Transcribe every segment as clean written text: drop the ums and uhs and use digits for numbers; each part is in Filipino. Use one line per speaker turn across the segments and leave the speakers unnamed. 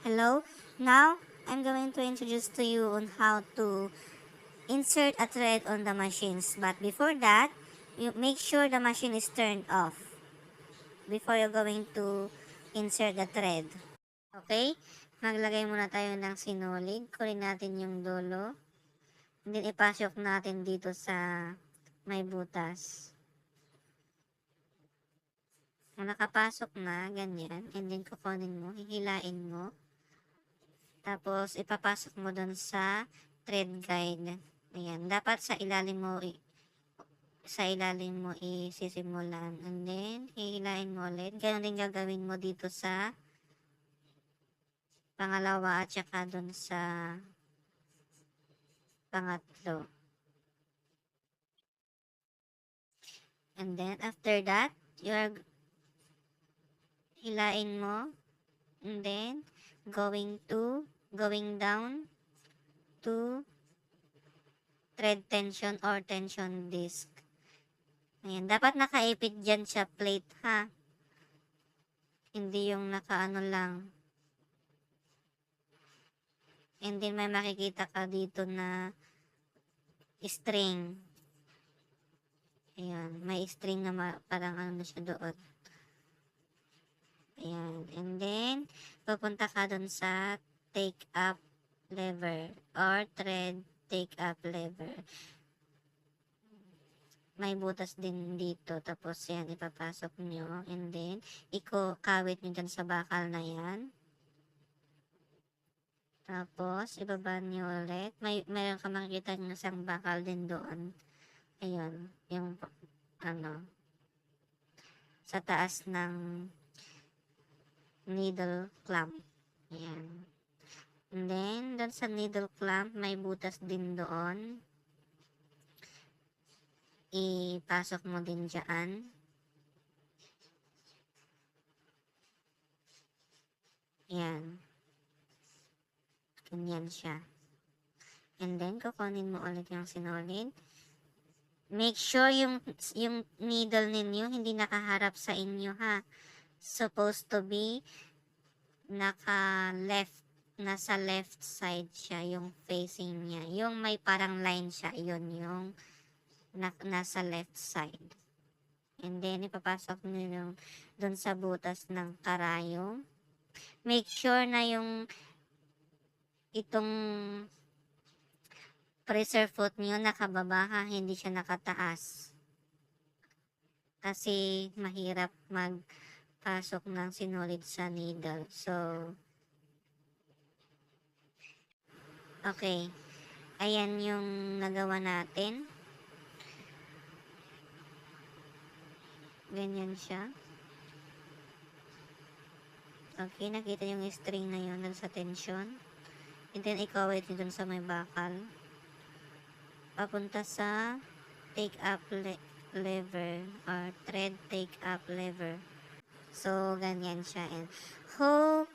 Hello, now I'm going to introduce to you on how to insert a thread on the machines. But before that, you make sure the machine is turned off before you're going to insert the thread. Okay? Maglagay muna tayo ng sinulid. Kunin natin yung dulo. And then ipasok natin dito sa may butas. Kung nakapasok na, ganyan. And then kukunin mo, hihilain mo. Tapos, ipapasok mo dun sa thread guide. Ayan. Dapat sa ilalim mo isisimulan. And then, hihilain mo ulit. Ganon din gagawin mo dito sa pangalawa at saka dun sa pangatlo. And then, after that, you're hilain mo. And then, going down to thread tension or tension disc. Ayan, dapat nakaipit dyan sa plate ha. Hindi yung nakaano lang. And then may makikita ka dito na string. Ayan, may string na parang ano na siya doon. Ayan, and then pupunta ka dun sa take up lever or thread take up lever. May butas din dito. Tapos yan, ipapasok nyo. And then, kawit nyo dyan sa bakal na yan. Tapos, ibaba nyo ulit. Mayroon ka makikita ng isang bakal din doon. Ayun, yung sa taas ng needle clamp. Ayan. And then, doon sa needle clamp, may butas din doon. Ipasok mo din dyan. Ayan. Ganyan siya. And then, kukunin mo ulit yung sinulid. Make sure yung needle ninyo hindi nakaharap sa inyo ha. Supposed to be nasa left side siya, yung facing niya. Yung may parang line siya, yun yung nasa left side. And then, ipapasok nyo yung dun sa butas ng karayom. Make sure na itong pressure foot nyo nakababa ha, hindi siya nakataas. Kasi mahirap magpasok ng sinulid sa needle. So, okay. Ayan yung nagawa natin. Ganyan siya. Okay, nakita yung string na yun dun sa tension. And then, ikawit nyo dun sa may bakal. Papunta sa take up lever or thread take up lever. So, ganyan siya. And hope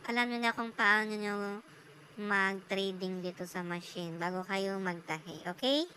alam nyo na kung paano nyo mag-trading dito sa machine bago kayo magtahi. Okay?